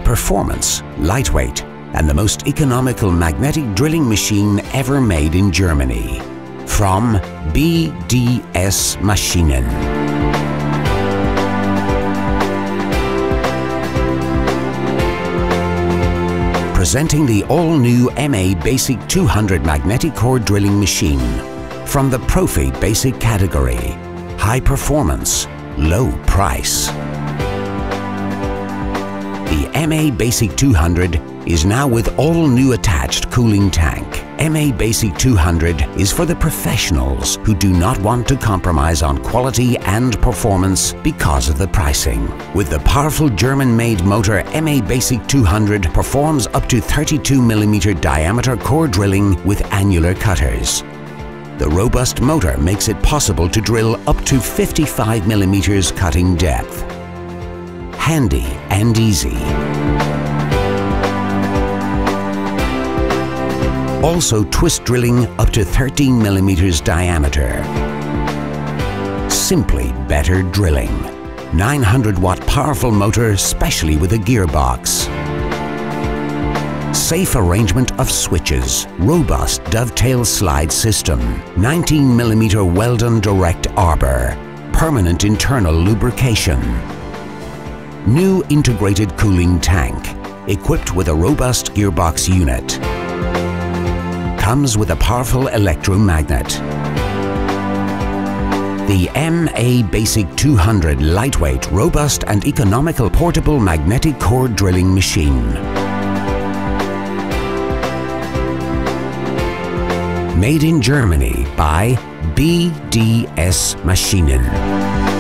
performance, lightweight, and the most economical magnetic drilling machine ever made in Germany. From BDS Maschinen. Presenting the all-new MABasic 200 magnetic core drilling machine. From the Profi Basic category. High performance, low price. The MABasic 200 is now with all new attached cooling tank. MABasic 200 is for the professionals who do not want to compromise on quality and performance because of the pricing. With the powerful German-made motor, MABasic 200 performs up to 32mm diameter core drilling with annular cutters. The robust motor makes it possible to drill up to 55mm cutting depth. Handy and easy. Also twist drilling up to 13mm diameter. Simply better drilling. 900-watt powerful motor, specially with a gearbox. Safe arrangement of switches. Robust dovetail slide system. 19mm Weldon direct arbor. Permanent internal lubrication. New integrated cooling tank, equipped with a robust gearbox unit. Comes with a powerful electromagnet. The MABasic 200 lightweight, robust and economical portable magnetic core drilling machine. Made in Germany by BDS Maschinen.